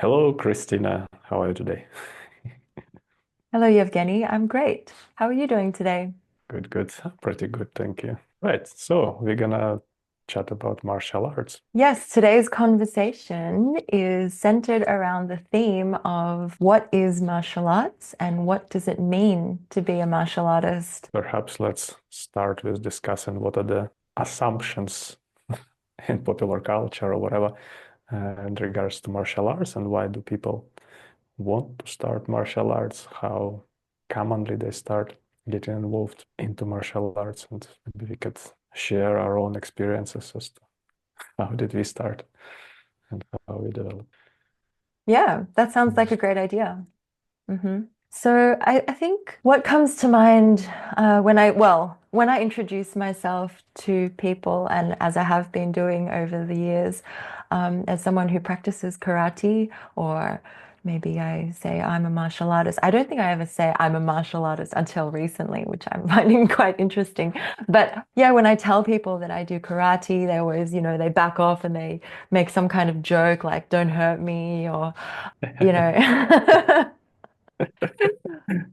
Hello, Kristina. How are you today? Hello, Evgeny. I'm great. How are you doing today? Good, good. Pretty good, thank you. Right, so we're gonna chat about martial arts. Yes, today's conversation is centered around the theme of what is martial arts and what does it mean to be a martial artist? Perhaps let's start with discussing what are the assumptions in popular culture or whatever in regards to martial arts and why do people want to start martial arts, how commonly they start getting involved into martial arts, and maybe we could share our own experiences as to how did we start and how we developed. Yeah, that sounds like a great idea. So I think what comes to mind when I introduce myself to people, and as I have been doing over the years, as someone who practices karate, or maybe I say I'm a martial artist. I don't think I ever say I'm a martial artist until recently, which I'm finding quite interesting. But yeah, when I tell people that I do karate, they always, they back off and they make some kind of joke like, don't hurt me, or, you know.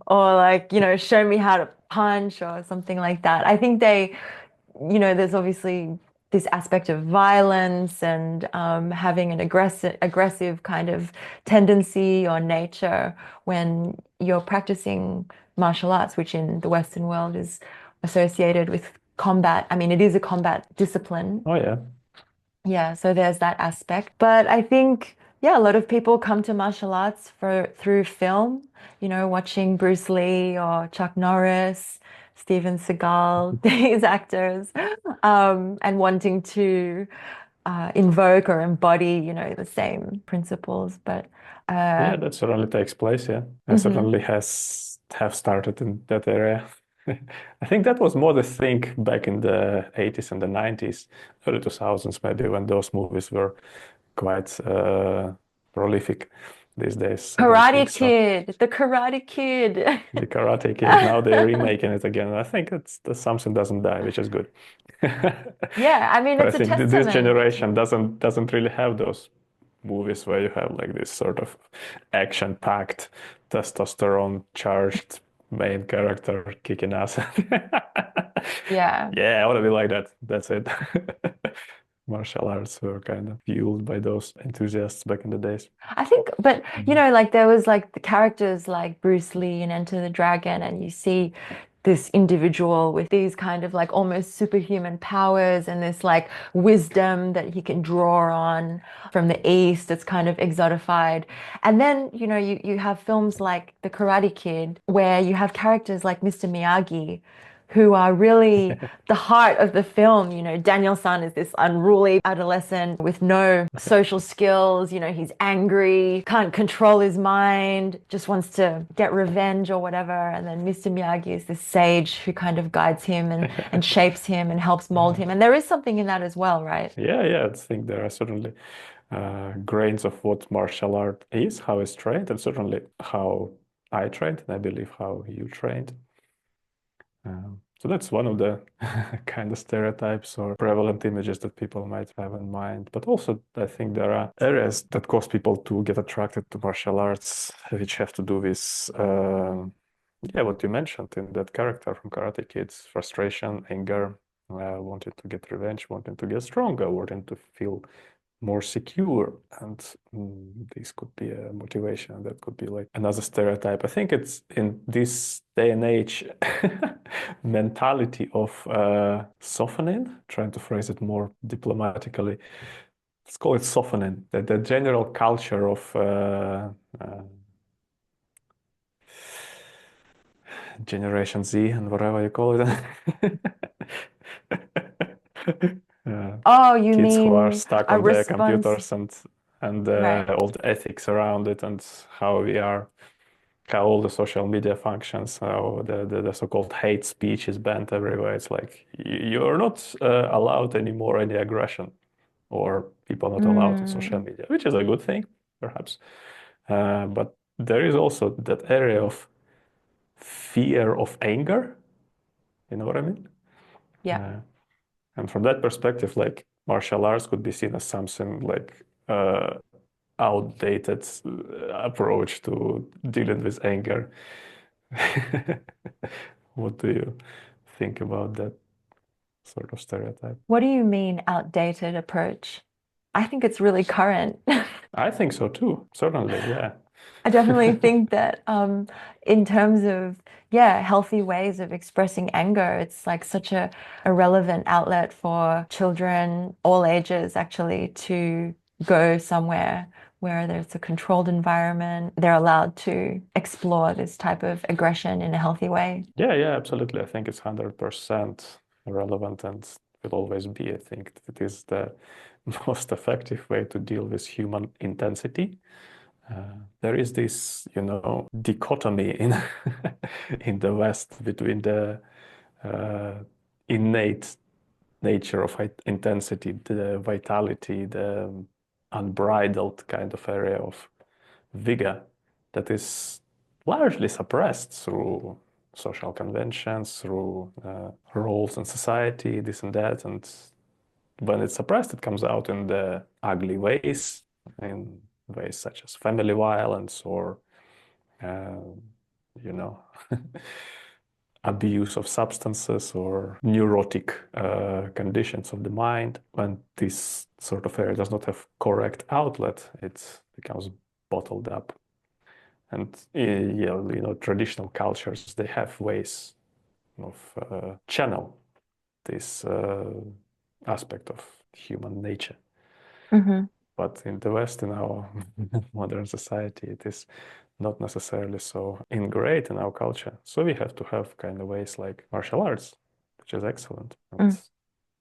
Or like, show me how to punch or something like that. I think there's obviously this aspect of violence and having an aggressive kind of tendency or nature when you're practicing martial arts, which in the Western world is associated with combat. I mean, it is a combat discipline. Oh yeah, Yeah, so there's that aspect. But I think, yeah, a lot of people come to martial arts through film, watching Bruce Lee or Chuck Norris, Steven Seagal, these actors, and wanting to invoke or embody, the same principles. But yeah, uh, that certainly takes place. Yeah, I mhm. certainly has have started in that area. I think that was more the thing back in the 80s and the 90s, early 2000s, maybe when those movies were quite prolific. These days, I don't think Karate so. Kid, the Karate Kid. The Karate Kid, now they're remaking it again. I think that something doesn't die, which is good. Yeah, I mean, But I it's a think this testament. generation doesn't really have those movies where you have like this sort of action-packed, testosterone charged main character kicking ass. Yeah. Yeah, I want to be like that. That's it. Martial arts were kind of fueled by those enthusiasts back in the days. I think, but Mhm. like there was like the characters like Bruce Lee in Enter the Dragon, and you see this individual with these kind of like almost superhuman powers and this like wisdom that he can draw on from the East. It's kind of exotified. And then, you have films like The Karate Kid, where you have characters like Mr. Miyagi, who are really the heart of the film. Daniel-san is this unruly adolescent with no social skills. He's angry, can't control his mind, just wants to get revenge or whatever. And then Mr. Miyagi is this sage who kind of guides him and shapes him and helps mold him. And there is something in that as well, right? Yeah, yeah, I think there are certainly grains of what martial art is, how it's trained, and certainly how I trained, and I believe how you trained. So that's one of the kind of stereotypes or prevalent images that people might have in mind. But also, I think there are areas that cause people to get attracted to martial arts, which have to do with, yeah, what you mentioned in that character from Karate Kids, frustration, anger, wanting to get revenge, wanting to get stronger, wanting to feel more secure. And this could be a motivation. That could be like another stereotype. I think it's in this day and age mentality of softening, trying to phrase it more diplomatically. Let's call it softening, that the general culture of uh, Generation Z and whatever you call it. uh, Oh, you Kids who are mean stuck a on their response? computers and Right. all the ethics around it and how we are, how all the social media functions, how the so-called hate speech is banned everywhere. It's like you're not allowed anymore any aggression, or people not allowed in social Mm, media, which is a good thing, perhaps. But there is also that area of fear of anger. You know what I mean? yeah. Uh, and from that perspective, like martial arts could be seen as something like outdated approach to dealing with anger. What do you think about that sort of stereotype? What do you mean outdated approach? I think it's really current. I think so too, certainly, yeah. I definitely think that in terms of, yeah, healthy ways of expressing anger, it's like such a relevant outlet for children, all ages actually, to go somewhere where there's a controlled environment. They're allowed to explore this type of aggression in a healthy way. Yeah, yeah, absolutely. I think it's 100% relevant and will always be. I think it is the most effective way to deal with human intensity. There is this, dichotomy in in the West between the uh, innate nature of intensity, the vitality, the unbridled kind of area of vigor that is largely suppressed through social conventions, through roles in society, this and that. And when it's suppressed, it comes out in the ugly ways, in ways such as family violence or, uh, you know, abuse of substances or neurotic conditions of the mind. When this sort of area does not have correct outlet, it becomes bottled up. And traditional cultures, they have ways of channel this aspect of human nature. Hmm. But in the West, in our modern society, it is not necessarily so ingrained in our culture. So we have to have kind of ways like martial arts, which is excellent. And Mm.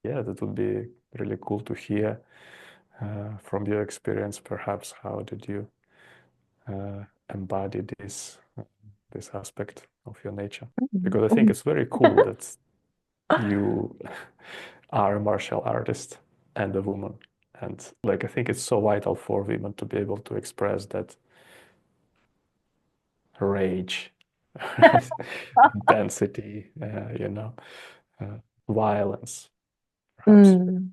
yeah, that would be really cool to hear from your experience. Perhaps how did you embody this aspect of your nature? Because I think Mm. it's very cool that you are a martial artist and a woman. And like I think it's so vital for women to be able to express that rage, intensity, uh, violence, perhaps. Mm.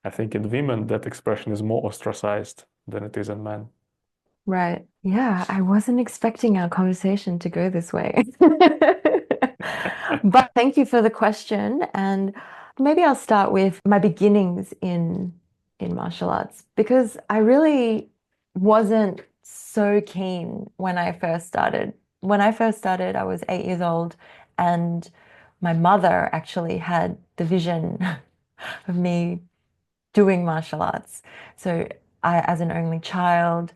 I think in women that expression is more ostracized than it is in men. Right. Yeah, I wasn't expecting our conversation to go this way. But thank you for the question. And maybe I'll start with my beginnings in martial arts because I really wasn't so keen when I first started. When I first started, I was 8 years old, and my mother actually had the vision of me doing martial arts. So as an only child,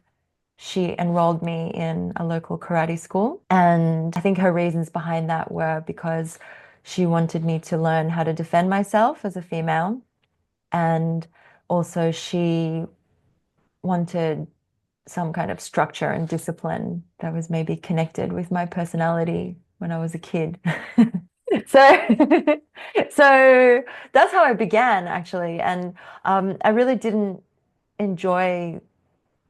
she enrolled me in a local karate school. And I think her reasons behind that were because she wanted me to learn how to defend myself as a female. And also, she wanted some kind of structure and discipline that was maybe connected with my personality when I was a kid. So, so that's how I began actually. And I really didn't enjoy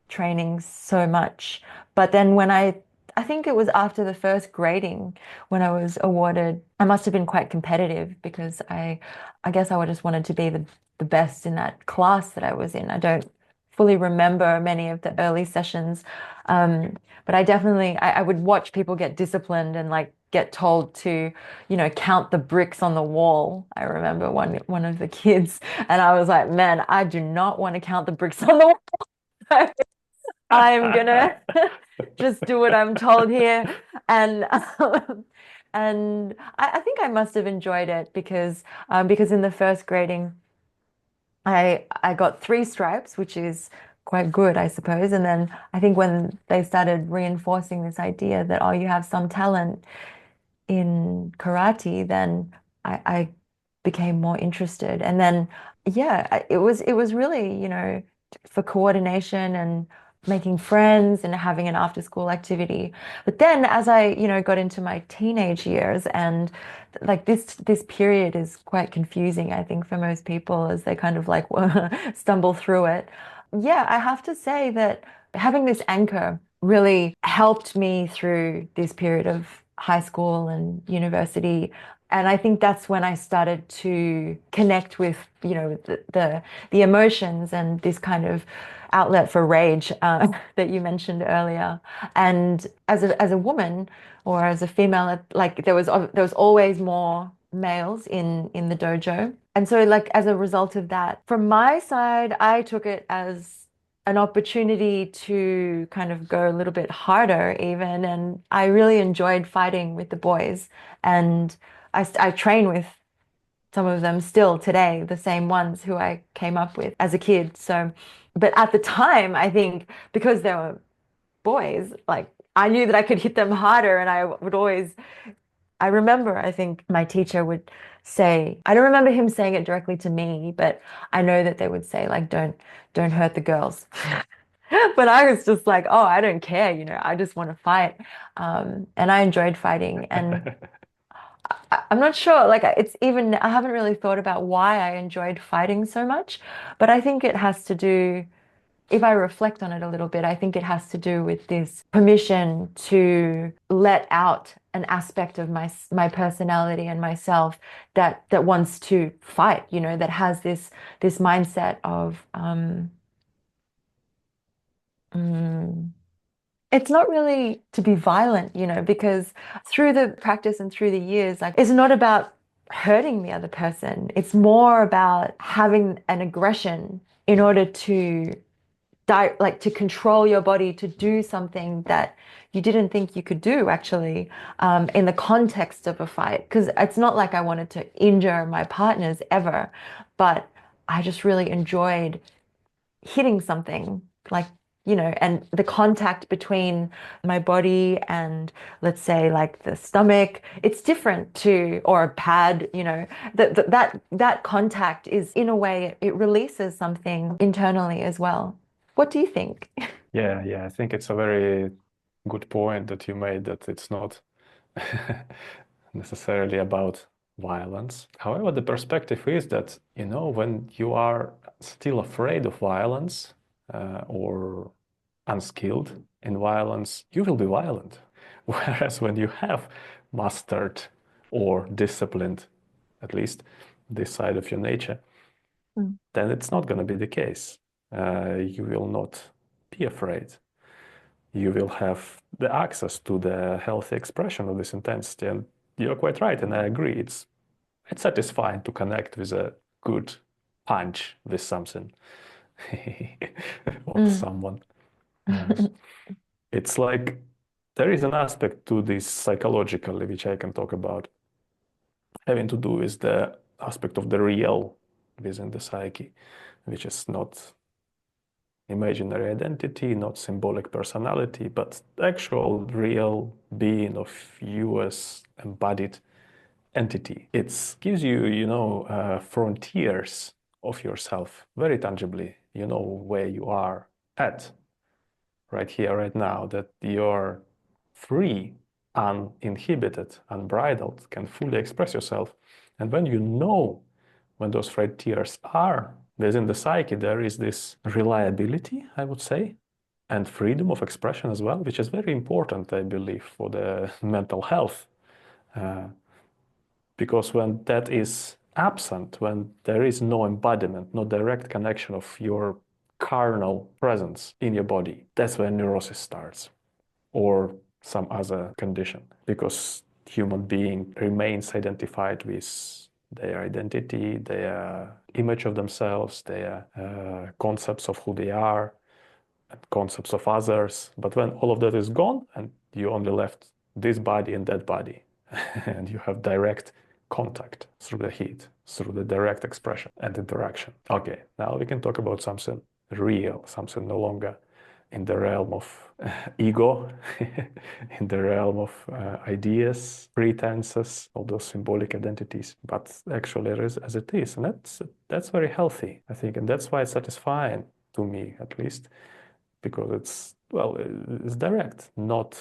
training so much. But then I think it was after the first grading when I was awarded, I must have been quite competitive because I guess I just wanted to be the best in that class that I was in. I don't fully remember many of the early sessions. But I definitely, I would watch people get disciplined and like get told to, count the bricks on the wall. I remember one of the kids, and I was like, man, I do not want to count the bricks on the wall. I'm gonna just do what I'm told here. And and I think I must have enjoyed it because in the first grading I got 3 stripes, which is quite good, I suppose. And then I think when they started reinforcing this idea that oh, you have some talent in karate, then I became more interested. And then yeah, it was really, for coordination and making friends and having an after school activity. But then as I, got into my teenage years and like this period is quite confusing, I think, for most people as they kind of like stumble through it. Yeah, I have to say that having this anchor really helped me through this period of high school and university. And I think that's when I started to connect with, the emotions and this kind of outlet for rage that you mentioned earlier. And as a woman or as a female, like there was always more males in the dojo. And so like as a result of that, from my side, I took it as an opportunity to kind of go a little bit harder even. And I really enjoyed fighting with the boys. And I train with some of them still today, the same ones who I came up with as a kid. So, but at the time, I think because they were boys, like I knew that I could hit them harder, and I remember, I think my teacher would say, I don't remember him saying it directly to me, but I know that they would say, like, don't hurt the girls. But I was just like, oh, I don't care, I just want to fight. And I enjoyed fighting. And I'm not sure, like I haven't really thought about why I enjoyed fighting so much, but I think it has to do, if I reflect on it a little bit, I think it has to do with this permission to let out an aspect of my personality and myself that wants to fight, that has this mindset of mm, it's not really to be violent, because through the practice and through the years, like it's not about hurting the other person. It's more about having an aggression in order to like to control your body to do something that you didn't think you could do actually, in the context of a fight. Because it's not like I wanted to injure my partners ever, but I just really enjoyed hitting something like, and the contact between my body and let's say like the stomach, it's different to, or a pad, that contact is in a way, it releases something internally as well. What do you think? Yeah, I think it's a very good point that you made that it's not necessarily about violence. However, the perspective is that, when you are still afraid of violence or unskilled in violence, you will be violent. Whereas when you have mastered or disciplined, at least this side of your nature, Mm. then it's not going to be the case. You will not be afraid. You will have the access to the healthy expression of this intensity. And you're quite right, and I agree. It's satisfying to connect with a good punch with something or Mm. someone. Yes. It's like there is an aspect to this psychologically, which I can talk about, having to do with the aspect of the real within the psyche, which is not imaginary identity, not symbolic personality, but actual real being of you as embodied entity. It gives you, frontiers of yourself very tangibly. You know where you are at right here, right now, that you're free, uninhibited, unbridled, can fully express yourself. And when you know when those frontiers are within the psyche, there is this reliability, I would say, and freedom of expression as well, which is very important, I believe, for the mental health. Uh, because when that is absent, when there is no embodiment, no direct connection of your carnal presence in your body, that's when neurosis starts or some other condition, because human being remains identified with their identity, their image of themselves, their concepts of who they are, and concepts of others. But when all of that is gone and you only left this body and that body, and you have direct contact through the heat, through the direct expression and interaction. Okay, now we can talk about something real, something no longer in the realm of ego, in the realm of ideas, pretenses, all those symbolic identities, but actually it is as it is. And that's very healthy, I think. And that's why it's satisfying to me, at least, because it's direct, not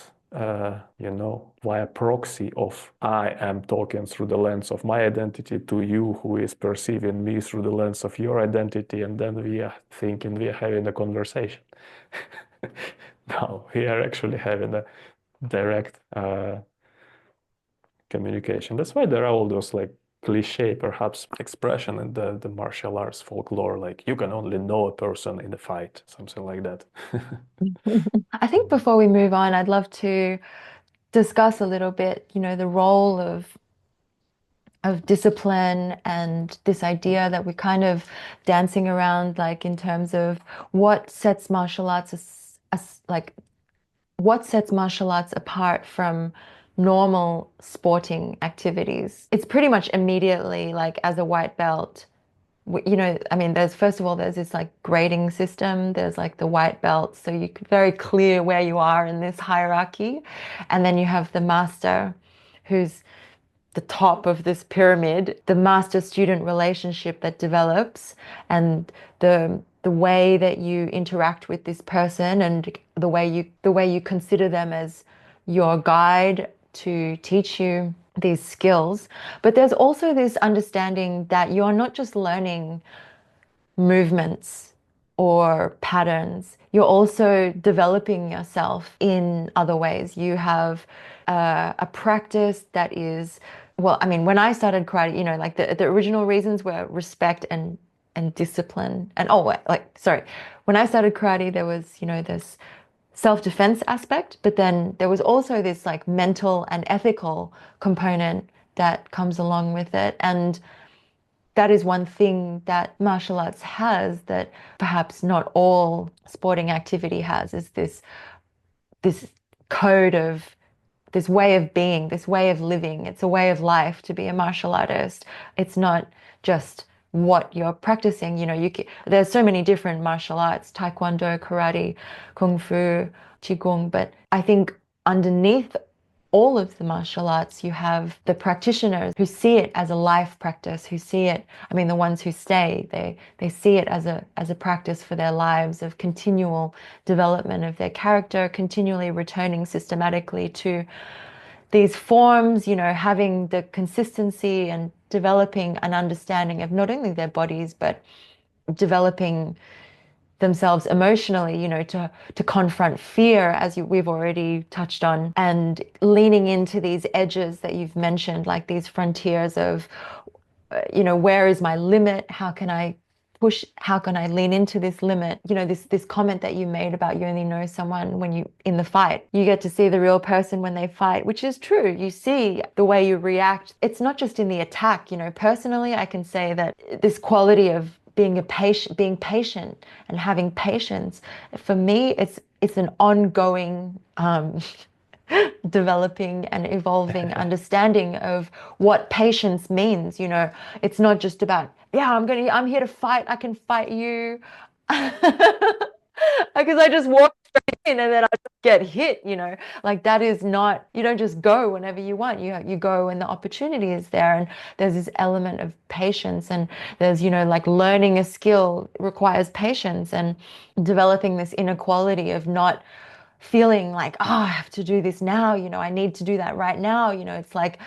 via proxy of I am talking through the lens of my identity to you, who is perceiving me through the lens of your identity, and then we are thinking we are having a conversation. No, we are actually having a direct communication. That's why there are all those like cliche, perhaps, expression in the martial arts folklore, like you can only know a person in a fight, something like that. I think before we move on, I'd love to discuss a little bit, the role of discipline and this idea that we're kind of dancing around, like in terms of what sets martial arts as like what sets martial arts apart from normal sporting activities. It's pretty much immediately like as a white belt. I mean, there's first of all, there's this like grading system. There's like the white belts, so you're very clear where you are in this hierarchy. And then you have the master, who's the top of this pyramid, the master-student relationship that develops, and the way that you interact with this person, and the way you consider them as your guide to teach you these skills. But there's also this understanding that you're not just learning movements or patterns, you're also developing yourself in other ways. You have a practice that is, well, I mean, when I started karate, like the original reasons were respect and discipline. And sorry, when I started karate, there was, this self-defense aspect, but then there was also this like mental and ethical component that comes along with it. And that is one thing that martial arts has that perhaps not all sporting activity has, is this code of this way of being, this way of living. It's a way of life to be a martial artist. It's not just what you're practicing. There's so many different martial arts, taekwondo, karate, kung fu, qigong, but I think underneath all of the martial arts, you have the practitioners who see it as a life practice, who see it, I mean, the ones who stay, they see it as a practice for their lives of continual development of their character, continually returning systematically to these forms, having the consistency and developing an understanding of not only their bodies, but developing themselves emotionally, to confront fear, as we've already touched on, and leaning into these edges that you've mentioned, like these frontiers of, where is my limit? How can I push? How can I lean into this limit? This comment that you made about you only know someone when you in the fight. You get to see the real person when they fight, which is true. You see the way you react. It's not just in the attack. Personally, I can say that this quality of being patient and having patience, for me, it's an ongoing developing and evolving understanding of what patience means. It's not just about, yeah, I'm here to fight, I can fight you. Because I just walk straight in and then I just get hit, like that is not, you don't just go whenever you want. You go when the opportunity is there. And there's this element of patience, and there's, like learning a skill requires patience, and developing this inequality of not feeling like, oh, I have to do this now, I need to do that right now. It's like,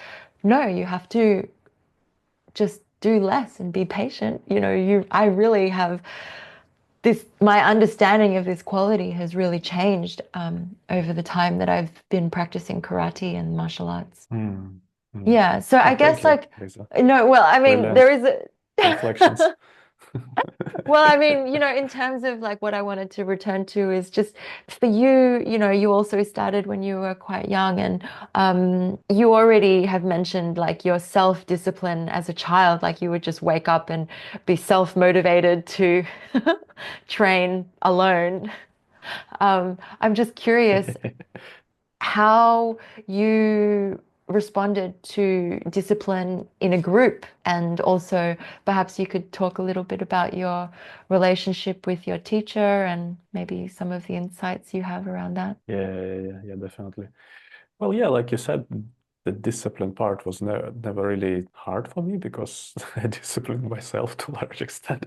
no, you have to just do less and be patient. I really have my understanding of this quality has really changed over the time that I've been practicing karate and martial arts. Mm, mm. Yeah. So I Oh, thank guess you, like, Lisa. no, well, I mean, there Brilliant is a, reflections. well, I mean, in terms of like what I wanted to return to is just for you, you also started when you were quite young, and you already have mentioned like your self-discipline as a child, like you would just wake up and be self-motivated to train alone. I'm just curious how you responded to discipline in a group, and also perhaps you could talk a little bit about your relationship with your teacher and maybe some of the insights you have around that. Yeah, definitely. Well, yeah, like you said, the discipline part was never really hard for me because I disciplined myself to a large extent.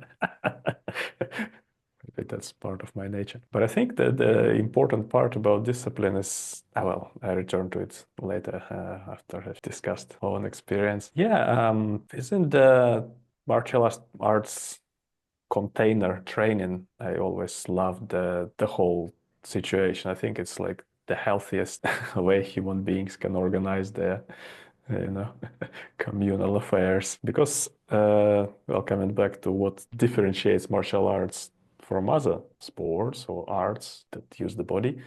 Maybe that's part of my nature. But I think the important part about discipline is, well, I return to it later after I've discussed our own experience. Yeah, isn't the martial arts container training? I always loved the whole situation. I think it's like the healthiest way human beings can organize you know, communal affairs. Because, well, coming back to what differentiates martial arts from other sports or arts that use the body,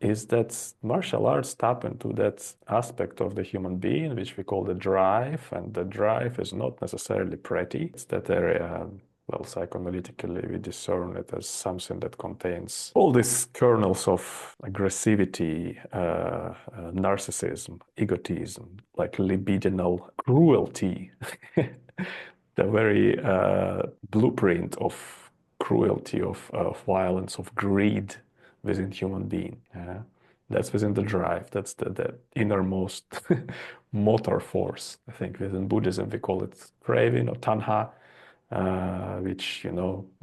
is that martial arts tap into that aspect of the human being, which we call the drive, and the drive is not necessarily pretty. It's that area, well, psychoanalytically, we discern it as something that contains all these kernels of aggressivity, narcissism, egotism, like libidinal cruelty, the very blueprint of cruelty, of violence, of greed within human being. That's within the drive. That's the innermost motor force. I think within Buddhism we call it craving or tanha, which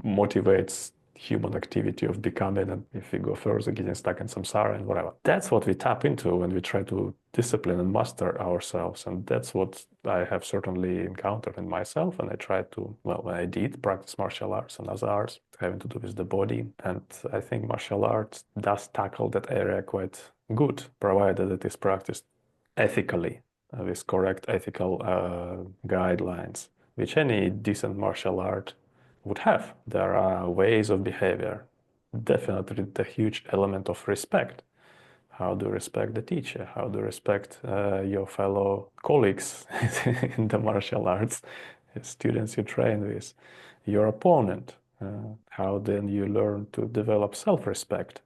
motivates human activity of becoming, and if we go further, getting stuck in samsara and whatever. That's what we tap into when we try to discipline and master ourselves, and that's what I have certainly encountered in myself. And I tried to, well, when I did practice martial arts and other arts having to do with the body, and I think martial arts does tackle that area quite good, provided it is practiced ethically, with correct ethical guidelines, which any decent martial art would have. There are ways of behavior, definitely the huge element of respect. How do you respect the teacher? How do you respect your fellow colleagues in the martial arts, students you train with, your opponent? How then you learn to develop self-respect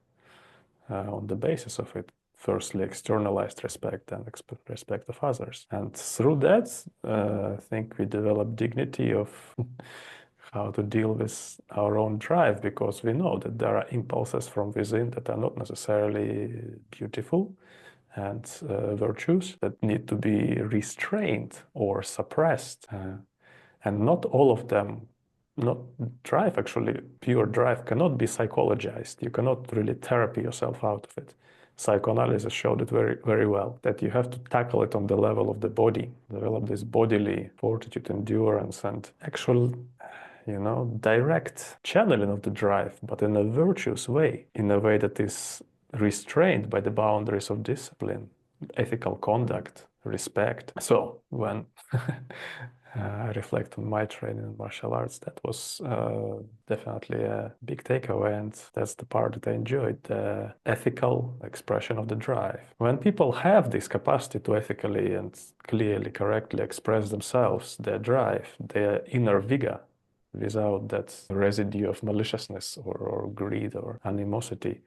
on the basis of it? Firstly, externalized respect and respect of others. And through that, I think we develop dignity of how to deal with our own drive, because we know that there are impulses from within that are not necessarily beautiful, and virtues that need to be restrained or suppressed. And not all of them, not drive actually, pure drive cannot be psychologized. You cannot really therapy yourself out of it. Psychoanalysis showed it very, very well, that you have to tackle it on the level of the body, develop this bodily fortitude, endurance, and actual direct channeling of the drive, but in a virtuous way, in a way that is restrained by the boundaries of discipline, ethical conduct, respect. So when I reflect on my training in martial arts, that was definitely a big takeaway, and that's the part that I enjoyed, the ethical expression of the drive. When people have this capacity to ethically and clearly, correctly express themselves, their drive, their inner vigor, without that residue of maliciousness or greed or animosity,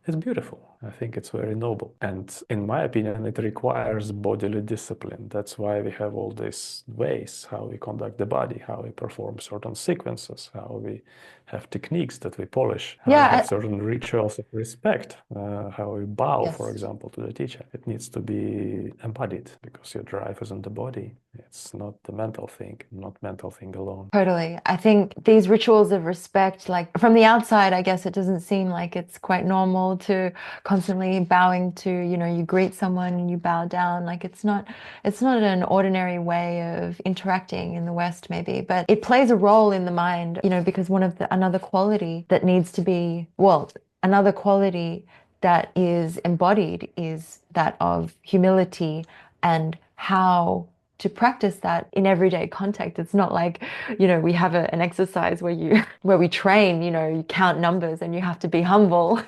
it's beautiful. I think it's very noble. And in my opinion, it requires bodily discipline. That's why we have all these ways, how we conduct the body, how we perform certain sequences, how we have techniques that we polish, how we have Yeah, certain rituals of respect, how we bow, for yes. example, to the teacher. It needs to be embodied because your drive is in the body. It's not the mental thing, not mental thing alone. Totally. I think these rituals of respect, like from the outside, I guess it doesn't seem like it's quite normal to constantly bowing to, you greet someone and you bow down. Like it's not an ordinary way of interacting in the West, maybe, but it plays a role in the mind, because another quality that needs to be, well, another quality that is embodied is that of humility and how to practice that in everyday context. It's not like, we have an exercise where we train, you count numbers and you have to be humble.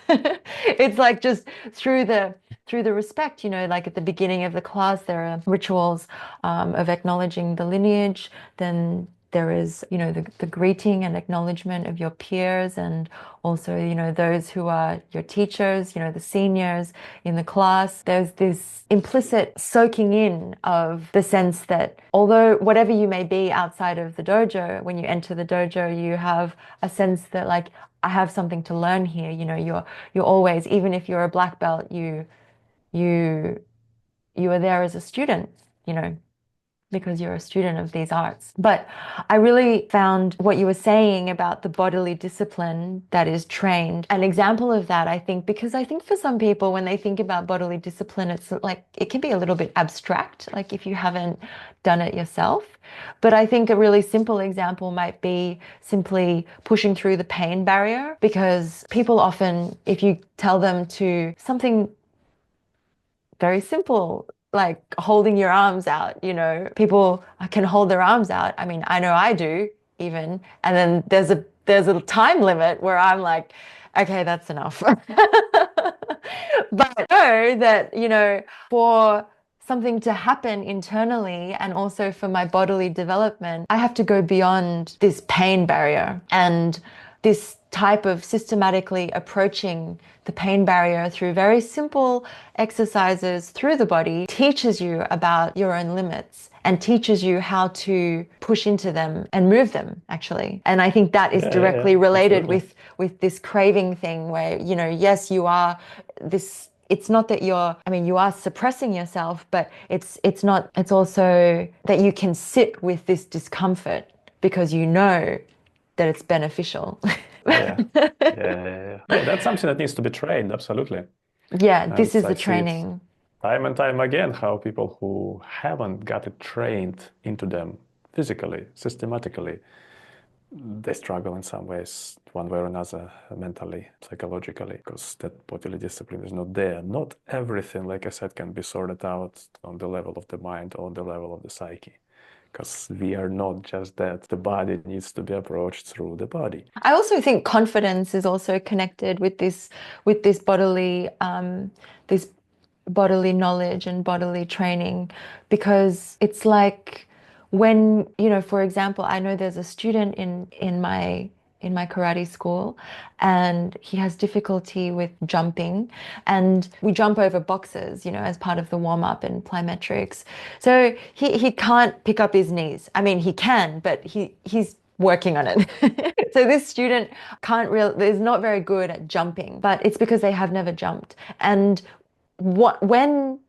It's like just through the respect, like at the beginning of the class, there are rituals of acknowledging the lineage. Then there is, the greeting and acknowledgement of your peers, and also, those who are your teachers, the seniors in the class. There's this implicit soaking in of the sense that although whatever you may be outside of the dojo, when you enter the dojo, you have a sense that, like, I have something to learn here. You're always, even if you're a black belt, you are there as a student, because you're a student of these arts. But I really found what you were saying about the bodily discipline that is trained an example of that, I think, because I think for some people, when they think about bodily discipline, it's like it can be a little bit abstract, like if you haven't done it yourself. But I think a really simple example might be simply pushing through the pain barrier, because people often, if you tell them to something very simple, like holding your arms out, you know. People can hold their arms out. I mean, I know I do even. And then there's a time limit where I'm like, okay, that's enough. But I know that, you know, for something to happen internally and also for my bodily development, I have to go beyond this pain barrier. And this type of systematically approaching the pain barrier through very simple exercises through the body teaches you about your own limits and teaches you how to push into them and move them actually. And I think that is Yeah, yeah, yeah, directly related absolutely. with this craving thing where, you know, yes, you are this, it's not that you're, I mean, you are suppressing yourself, but it's not, it's also that you can sit with this discomfort because you know that it's beneficial. Yeah, yeah. Yeah, yeah, yeah. Yeah, that's something that needs to be trained, absolutely. Yeah, And this is I the see it training. time and time again how people who haven't got it trained into them physically, systematically, they struggle in some ways, one way or another, mentally, psychologically, because that bodily discipline is not there. Not everything, like I said, can be sorted out on the level of the mind or the level of the psyche, because we are not just that. The body needs to be approached through the body. I also think confidence is also connected with this bodily knowledge and bodily training because it's like when, you know, for example, I know there's a student in my karate school and he has difficulty with jumping and we jump over boxes, you know, as part of the warm up and plyometrics. So he can't pick up his knees. I mean, he can, but he's working on it. So this student can't real is not very good at jumping, but it's because they have never jumped. And when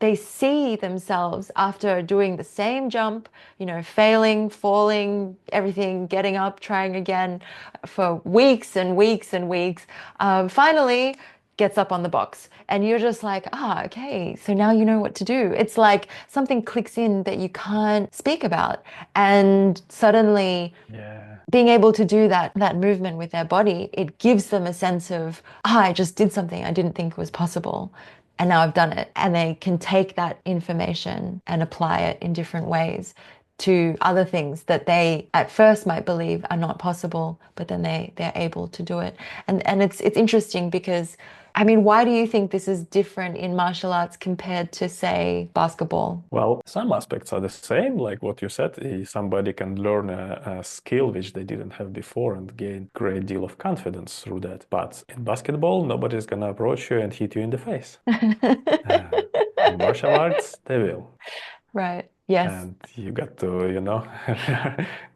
they see themselves after doing the same jump, you know, failing, falling, everything, getting up, trying again for weeks and weeks and weeks, finally gets up on the box. And you're just like, ah, okay, so now you know what to do. It's like something clicks in that you can't speak about. And suddenly Yeah. being able to do that movement with their body, it gives them a sense of, ah, I just did something I didn't think was possible. And now I've done it. And they can take that information and apply it in different ways to other things that they at first might believe are not possible, but then they're able to do it. And it's interesting because I mean, why do you think this is different in martial arts compared to, say, basketball? Well, some aspects are the same, like what you said. Somebody can learn a skill which they didn't have before and gain great deal of confidence through that. But in basketball, nobody's gonna approach you and hit you in the face. Uh, in martial arts, they will. Right. Yes. And you got to,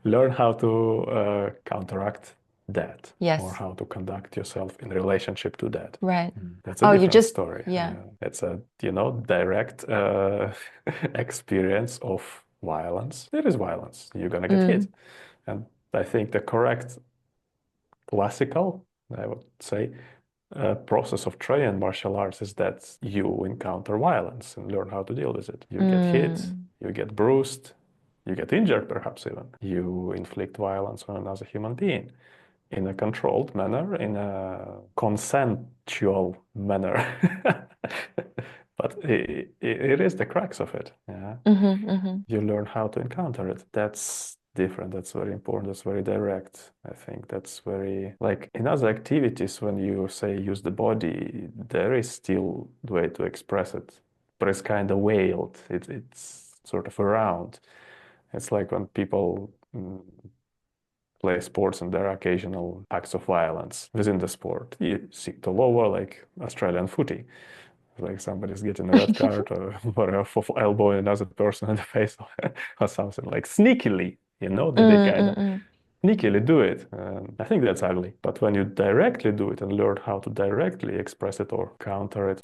learn how to counteract that or Yes. how to conduct yourself in relationship to that. Right. That's a Oh, you different just, story. yeah. It's a, direct experience of violence. There is violence. You're gonna get hit. Mm, And I think the correct classical, I would say, process of training martial arts is that you encounter violence and learn how to deal with it. You get hit, mm, you get bruised, you get injured, perhaps even. You inflict violence on another human being in a controlled manner, in a consensual manner. But it is the crux of it. Yeah. mm-hmm. You learn how to encounter it. That's different. That's very important. That's very direct. I think that's very, like in other activities, when you say use the body, there is still the way to express it, but it's kind of veiled. It's sort of around. It's like when people play sports and there are occasional acts of violence within the sport. You see the lower, like Australian footy, like somebody's getting a red card or whatever for elbowing another person in the face or something like sneakily, that they Mm, kind mm, of mm, sneakily do it. I think that's ugly. But when you directly do it and learn how to directly express it or counter it,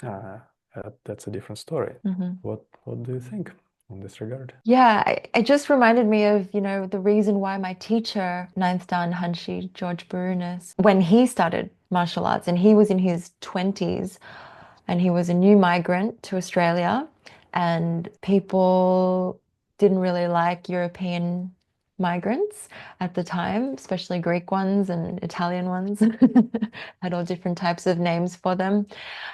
that's a different story. mm-hmm. What do you think in this regard? Yeah, it just reminded me of, you know, the reason why my teacher, ninth Dan Hanshi, George Barunas, when he started martial arts and he was in his 20s and he was a new migrant to Australia and people didn't really like European migrants at the time, especially Greek ones and Italian ones. Had all different types of names for them.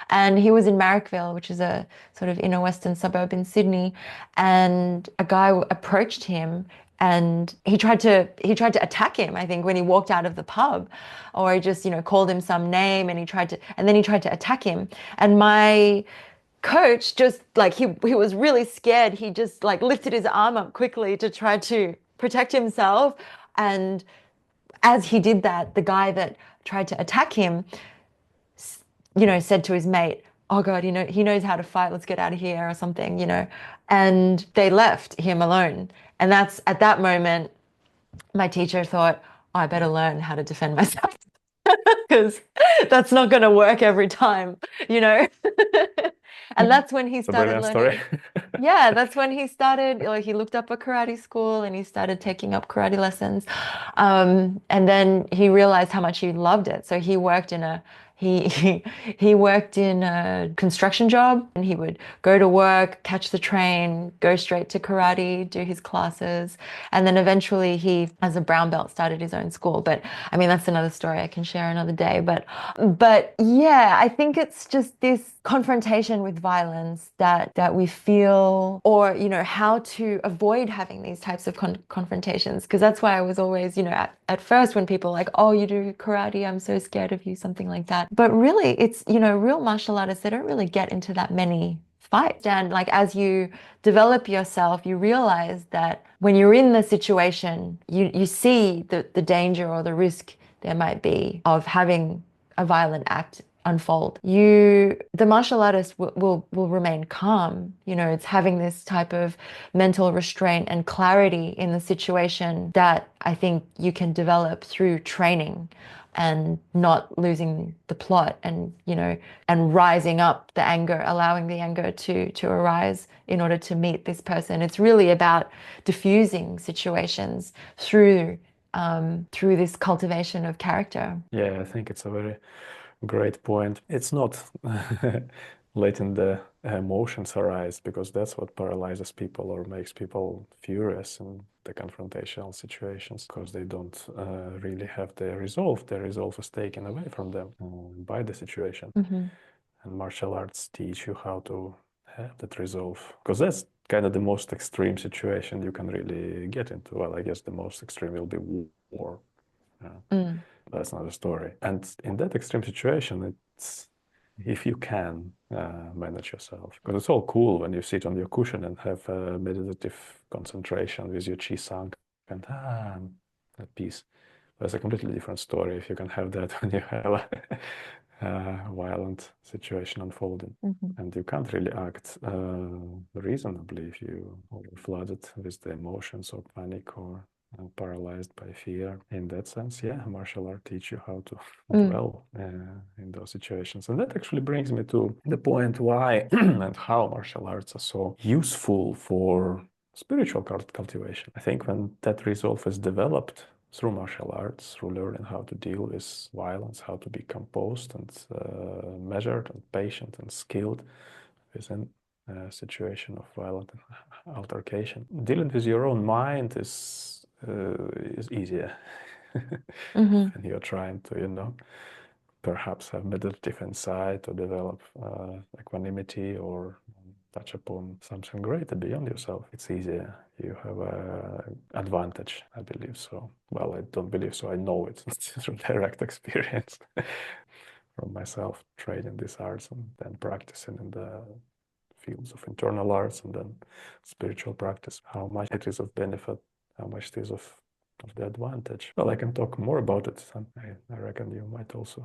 And he was in Marrickville, which is a sort of inner western suburb in Sydney. And a guy approached him and he tried to attack him, I think, when he walked out of the pub, or he just, called him some name and then he tried to attack him. And my coach just like he was really scared. He just like lifted his arm up quickly to try to protect himself. And as he did that, the guy that tried to attack him, said to his mate, "Oh God, he knows how to fight. Let's get out of here," or something. And they left him alone. And that's at that moment, my teacher thought, oh, I better learn how to defend myself because that's not going to work every time, you know? And that's when he It's a started brilliant story. learning. Yeah, that's when he started, like, he looked up a karate school and he started taking up karate lessons. And then he realized how much he loved it. So he worked in a construction job, and he would go to work, catch the train, go straight to karate, do his classes. And then eventually he, as a brown belt, started his own school. But I mean, that's another story I can share another day. But yeah, I think it's just this confrontation with violence that we feel, or how to avoid having these types of confrontations, because that's why I was always, at first when people are like, oh, you do karate, I'm so scared of you, something like that. But really, it's, real martial artists, they don't really get into that many fights. And like as you develop yourself, you realize that when you're in the situation, you see the danger or the risk there might be of having a violent act unfold. The martial artist will remain calm. It's having this type of mental restraint and clarity in the situation that I think you can develop through training and not losing the plot, and rising up the anger, allowing the anger to arise in order to meet this person. It's really about diffusing situations through this cultivation of character. Yeah, I think it's a very great point. It's not letting the emotions arise, because that's what paralyzes people or makes people furious in the confrontational situations, because they don't really have their resolve. Their resolve is taken away from them by the situation. Mm-hmm. And martial arts teach you how to have that resolve, because that's kind of the most extreme situation you can really get into. Well, I guess the most extreme will be war. Mm. That's another story. And in that extreme situation, it's if you can manage yourself, because it's all cool when you sit on your cushion and have a meditative concentration with your chi sunk and at peace. That's a completely different story if you can have that when you have a violent situation unfolding. Mm-hmm. And you can't really act reasonably if you are flooded with the emotions or panic or paralyzed by fear. In that sense, yeah, martial art teach you how to Mm. dwell in those situations. And that actually brings me to the point why and how martial arts are so useful for spiritual cultivation. I think when that resolve is developed through martial arts, through learning how to deal with violence, how to be composed and measured and patient and skilled within a situation of violent altercation. Dealing with your own mind is easier Mm-hmm. when you're trying to, perhaps have meditative insight or develop equanimity or touch upon something greater beyond yourself. It's easier. You have an advantage, I believe so. Well, I don't believe so. I know it through direct experience from myself training these arts and then practicing in the fields of internal arts and then spiritual practice, how much it is of benefit, how much it is of the advantage. Well, I can talk more about it. I reckon you might also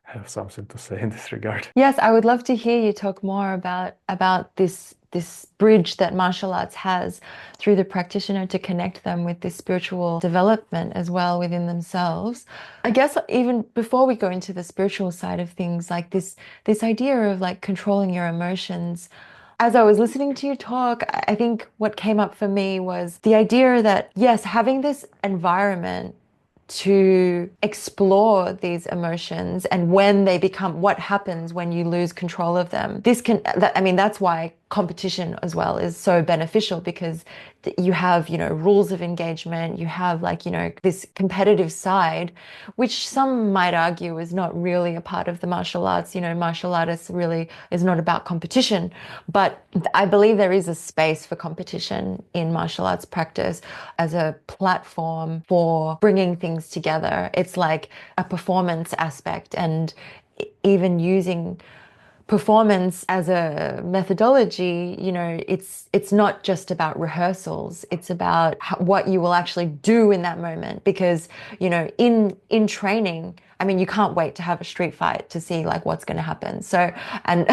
have something to say in this regard. Yes, I would love to hear you talk more about this bridge that martial arts has through the practitioner to connect them with this spiritual development as well within themselves. I guess even before we go into the spiritual side of things, like this idea of like controlling your emotions. As I was listening to you talk, I think what came up for me was the idea that yes, having this environment to explore these emotions, and when they become, what happens when you lose control of them, I mean, that's why competition as well is so beneficial because you have, rules of engagement, you have like, this competitive side, which some might argue is not really a part of the martial arts. Martial artists really is not about competition, but I believe there is a space for competition in martial arts practice as a platform for bringing things together. It's like a performance aspect, and even using performance as a methodology, it's not just about rehearsals. It's about what you will actually do in that moment. Because, in training, I mean, you can't wait to have a street fight to see like what's going to happen. So, and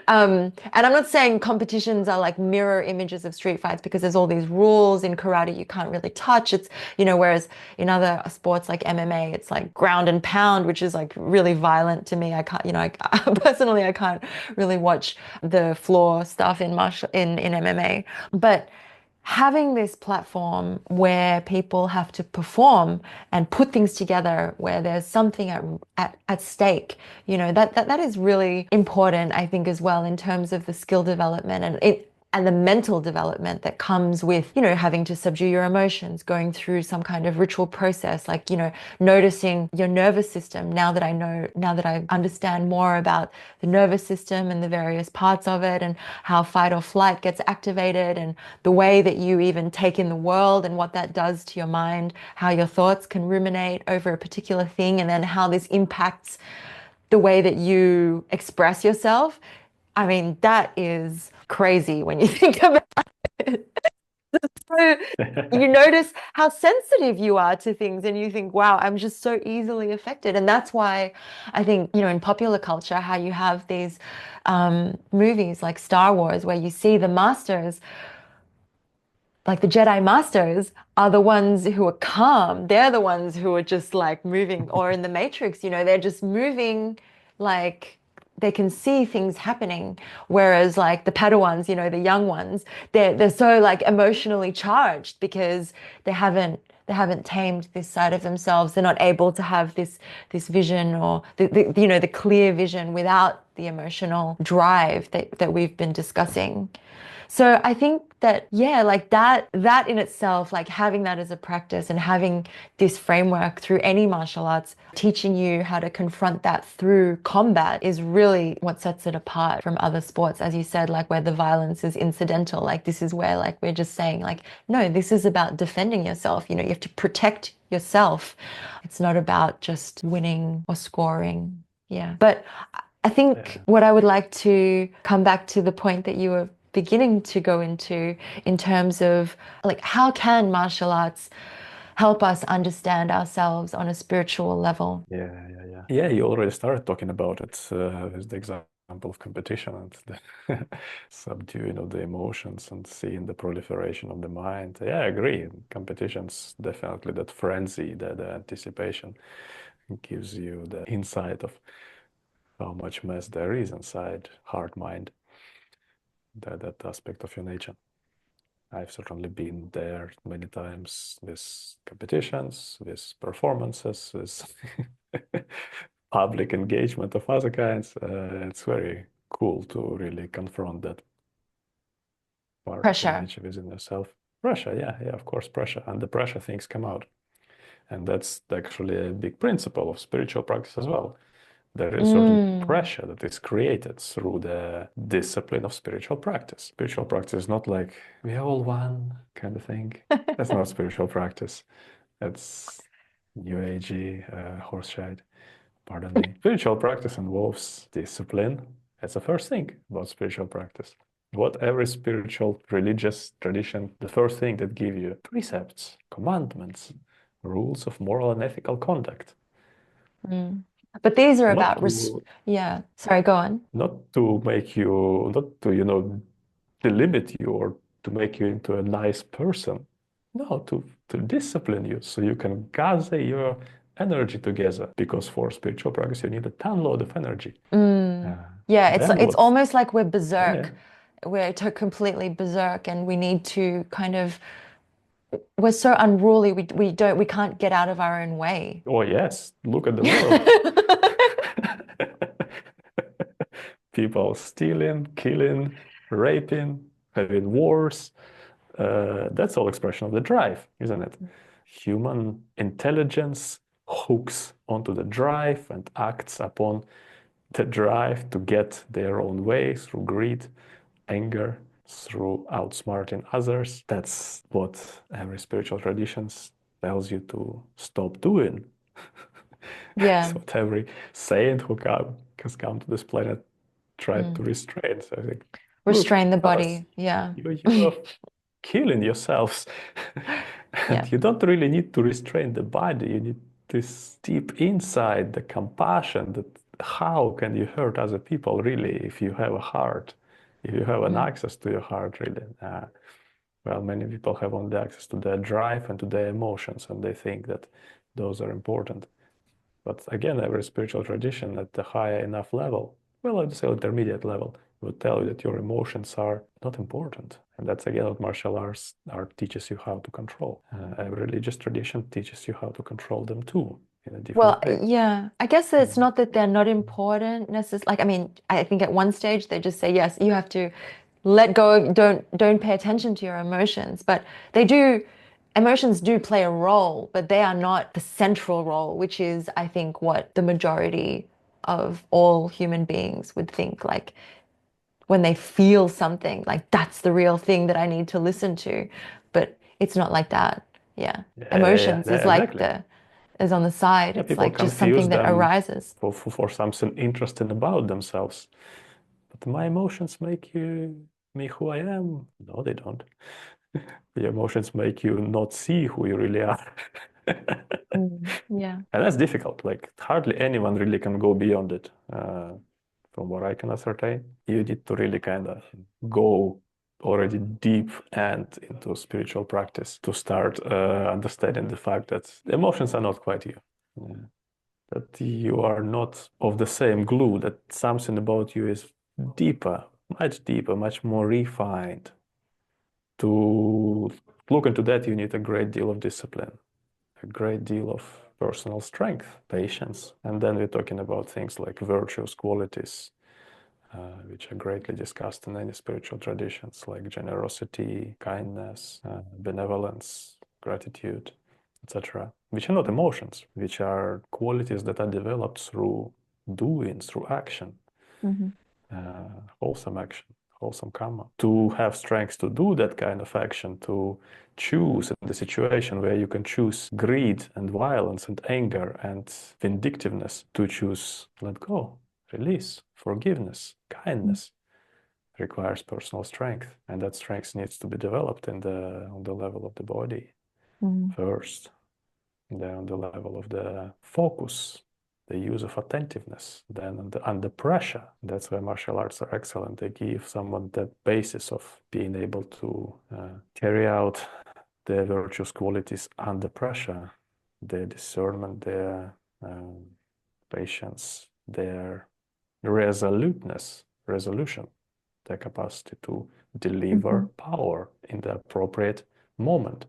and I'm not saying competitions are like mirror images of street fights, because there's all these rules in karate you can't really touch. It's, whereas in other sports like MMA, it's like ground and pound, which is like really violent to me. I can't, personally, I can't really watch the floor stuff in MMA. But having this platform where people have to perform and put things together, where there's something at stake, that is really important, I think, as well, in terms of the skill development and the mental development that comes with, having to subdue your emotions, going through some kind of ritual process, like, noticing your nervous system. Now that I understand more about the nervous system and the various parts of it, and how fight or flight gets activated, and the way that you even take in the world and what that does to your mind, how your thoughts can ruminate over a particular thing, and then how this impacts the way that you express yourself. I mean, that is crazy when you think about it. So you notice how sensitive you are to things, and you think, wow, I'm just so easily affected. And that's why I think, in popular culture, how you have these movies like Star Wars, where you see the masters, like the Jedi Masters, are the ones who are calm. They're the ones who are just like moving, or in the Matrix, they're just moving like they can see things happening. Whereas like the Padawans, the young ones, they're so like emotionally charged because they haven't tamed this side of themselves. They're not able to have this vision, or the clear vision without the emotional drive that we've been discussing. So I think that, yeah, like that in itself, like having that as a practice and having this framework through any martial arts, teaching you how to confront that through combat, is really what sets it apart from other sports. As you said, like where the violence is incidental, like this is where like we're just saying like, no, this is about defending yourself. You have to protect yourself. It's not about just winning or scoring. Yeah. But I think Yeah. what I would like to come back to the point that you were beginning to go into, in terms of like, how can martial arts help us understand ourselves on a spiritual level? Yeah, yeah, yeah. Yeah, you already started talking about it with the example of competition and the subduing of the emotions and seeing the proliferation of the mind. Yeah, I agree. Competition's definitely that frenzy, the anticipation gives you the insight of how much mess there is inside heart, mind, that aspect of your nature. I've certainly been there many times with competitions, with performances, with public engagement of other kinds. It's very cool to really confront that part of your Pressure. nature within yourself. Pressure, yeah, yeah, of course, pressure. And the pressure things come out. And that's actually a big principle of spiritual practice as well. There is certain Mm. pressure that is created through the discipline of spiritual practice. Spiritual practice is not like we are all one kind of thing. That's not spiritual practice. That's new agey, horseshit. Pardon me. Spiritual practice involves discipline. That's the first thing about spiritual practice. What every spiritual religious tradition, the first thing that give you precepts, commandments, rules of moral and ethical conduct. Mm. But these are Not about to yeah. Sorry, go on. not to make you, not to, delimit you or to make you into a nice person. No, to discipline you so you can gather your energy together. Because for spiritual practice, you need a ton load of energy. Mm. Yeah, Then it's what? almost like we're Yeah, yeah. berserk. We're completely berserk, and we need to kind of, we're so unruly. We can't get out of our own way. Oh, yes. Look at the world. People stealing, killing, raping, having wars. That's all expression of the drive, isn't it? Human intelligence hooks onto the drive and acts upon the drive to get their own way through greed, anger, through outsmarting others. That's what every spiritual tradition tells you to stop doing. That's Yeah. what every saint who has come to this planet tried to Mm. restrain. So I think, look, Restrain the fellas, body. Yeah. you are killing yourselves. Yeah. And you don't really need to restrain the body. You need this deep inside, the compassion that how can you hurt other people really if you have a heart, if you have an Mm. access to your heart really. Well, many people have only access to their drive and to their emotions, and they think that those are important. But again, every spiritual tradition at the high enough level, well, I'd say intermediate level, will tell you that your emotions are not important. And that's again what martial arts art teaches you how to control. Every religious tradition teaches you how to control them too in a Well, different way. yeah, I guess it's not that they're not important necessarily. Like, I mean, I think at one stage they just say, yes, you have to let go, don't pay attention to your emotions. But they do, emotions do play a role, but they are not the central role, which is, I think, what the majority of all human beings would think. Like when they feel something, like that's the real thing that I need to listen to. But it's not like that. Yeah. Yeah, Emotions is yeah, like exactly. the is on the side. Yeah, It's people like just something confuse that them arises. for something interesting about themselves. But my emotions make you me who I am. No, they don't. The emotions make you not see who you really are. Mm, yeah. And that's difficult. Like hardly anyone really can go beyond it. From what I can ascertain, you need to really kind of go already deep and into spiritual practice to start understanding the fact that emotions are not quite you. Yeah. That you are not of the same glue, that something about you is deeper, much more refined. To look into that, you need a great deal of discipline, a great deal of personal strength, patience. And then we're talking about things like virtuous qualities, which are greatly discussed in any spiritual traditions, like generosity, kindness, benevolence, gratitude, etc., which are not emotions, which are qualities that are developed through doing, through action, Hmm. wholesome action, wholesome karma. To have strength to do that kind of action, to choose in the situation where you can choose greed and violence and anger and vindictiveness, to choose let go, release, forgiveness, kindness, requires personal strength. And that strength needs to be developed on the level of the body Mm, first, and then on the level of the focus, the use of attentiveness, then under pressure. That's why martial arts are excellent. They give someone that basis of being able to carry out their virtuous qualities under pressure, their discernment, their um, patience, their resolution, their capacity to deliver mhm, power in the appropriate moment.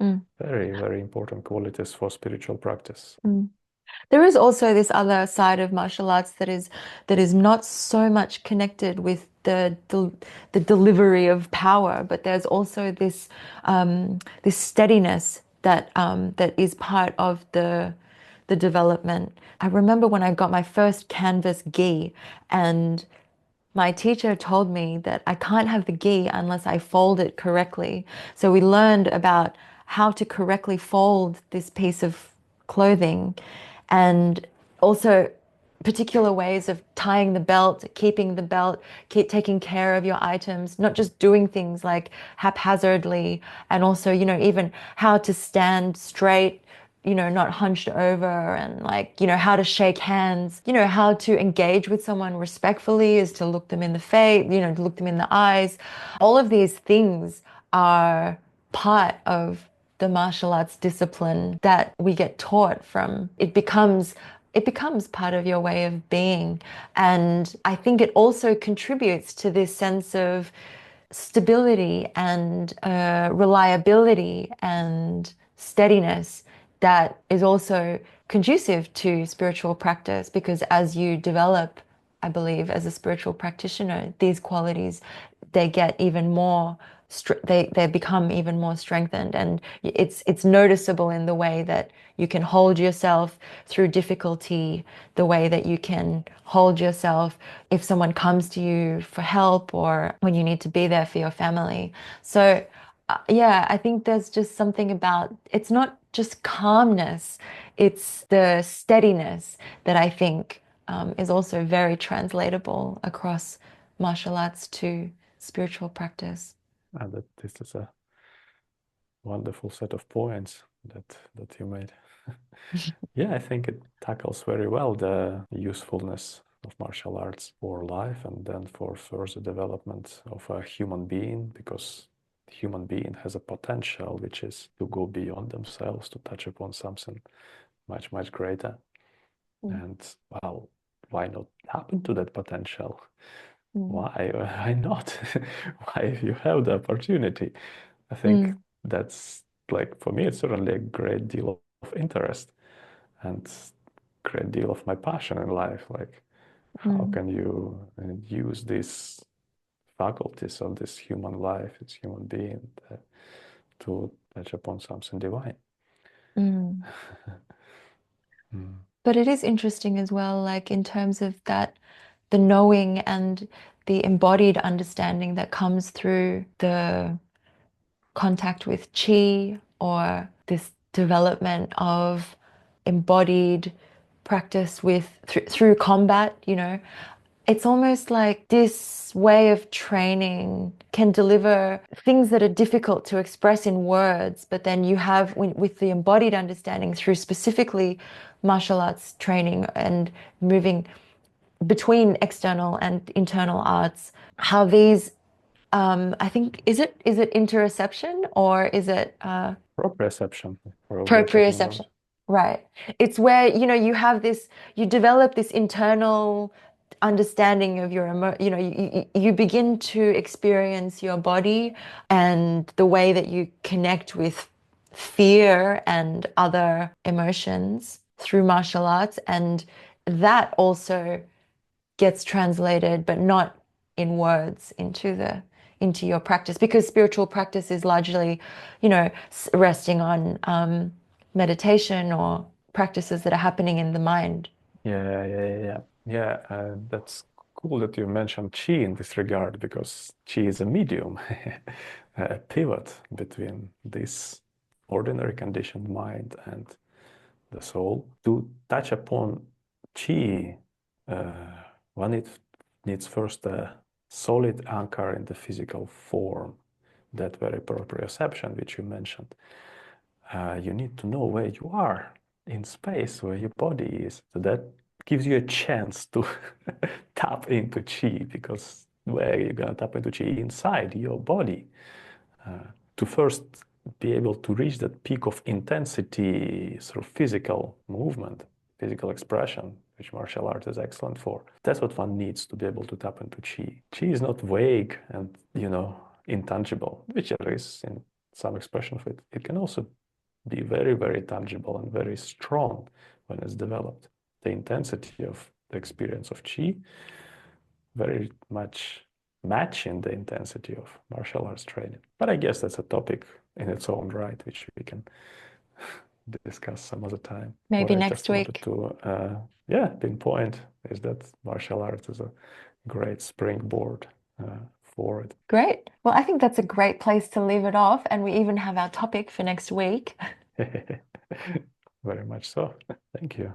mm, Very, very important qualities for spiritual practice. mm. There is also this other side of martial arts that is not so much connected with the delivery of power, but there's also this steadiness that is part of the development. I remember when I got my first canvas gi, and my teacher told me that I can't have the gi unless I fold it correctly. So we learned about how to correctly fold this piece of clothing and also particular ways of tying the belt, keeping the belt, keep taking care of your items, not just doing things like haphazardly, and also, even how to stand straight, not hunched over, and like, how to shake hands, how to engage with someone respectfully is to look them in the face, to look them in the eyes. All of these things are part of the martial arts discipline that we get taught from. It becomes part of your way of being. And I think it also contributes to this sense of stability and reliability and steadiness that is also conducive to spiritual practice because as you develop I believe, as a spiritual practitioner, these qualities, they get even more, they become even more strengthened. And it's noticeable in the way that you can hold yourself through difficulty, the way that you can hold yourself if someone comes to you for help or when you need to be there for your family. So, yeah, I think there's just something about it's not just calmness, it's the steadiness that I think is also very translatable across martial arts to spiritual practice. And that this is a wonderful set of points that you made. Yeah, I think it tackles very well the usefulness of martial arts for life and then for further development of a human being, because the human being has a potential which is to go beyond themselves, to touch upon something much, much greater. Mm, And well, why not happen to that potential? mm, Why? Why not? Why, if you have the opportunity? I think mm, that's like for me, it's certainly a great deal of interest and great deal of my passion in life. Like, how mm, can you use these faculties of this human life, this human being, to touch upon something divine? mm. Mm. But it is interesting as well, like in terms of that, the knowing and the embodied understanding that comes through the contact with chi or this development of embodied practice with through combat, you know. It's almost like this way of training can deliver things that are difficult to express in words, but then you have with the embodied understanding through specifically martial arts training and moving between external and internal arts, how these I think is it interoception or is it Proprioception, probably you're talking proprioception? about. Right. It's where, you have this, you develop this internal understanding of your you begin to experience your body and the way that you connect with fear and other emotions through martial arts. And that also gets translated, but not in words into your practice because spiritual practice is largely, resting on meditation or practices that are happening in the mind. Yeah, yeah, yeah, yeah. Yeah, that's cool that you mentioned chi in this regard because chi is a medium, a pivot between this ordinary conditioned mind and the soul. To touch upon chi, uh, one needs first a solid anchor in the physical form, that very proprioception which you mentioned. You need to know where you are in space, where your body is. So that gives you a chance to tap into chi, because where you're going to tap into chi inside your body, to first be able to reach that peak of intensity through physical movement, physical expression, which martial art is excellent for. That's what one needs to be able to tap into chi. Chi is not vague and, intangible, which there is in some expression of it. It can also be very, very tangible and very strong when it's developed. The intensity of the experience of chi very much matching the intensity of martial arts training. But I guess that's a topic in its own right, which we can discuss some other time. What Maybe I next just wanted week. to, yeah, pinpoint is that martial arts is a great springboard for it. Great. Well, I think that's a great place to leave it off. And we even have our topic for next week. Very much so. Thank you.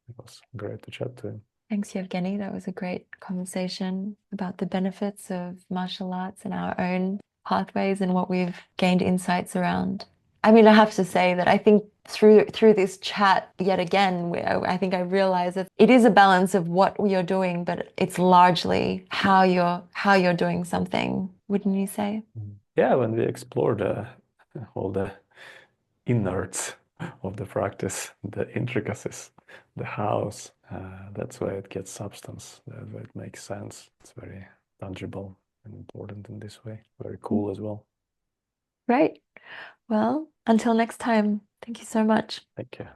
It was great to chat to you. Thanks, Evgeny. That was a great conversation about the benefits of martial arts and our own pathways and what we've gained insights around. I mean, I have to say that I think through this chat yet again, I think I realize that it is a balance of what you're doing, but it's largely how you're doing something, wouldn't you say? Yeah, when we explored all the innards of the practice, the intricacies, the hows. That's where it gets substance, that's where it makes sense. It's very tangible and important in this way. Very cool as well. Great. Well, until next time, thank you so much. Thank you.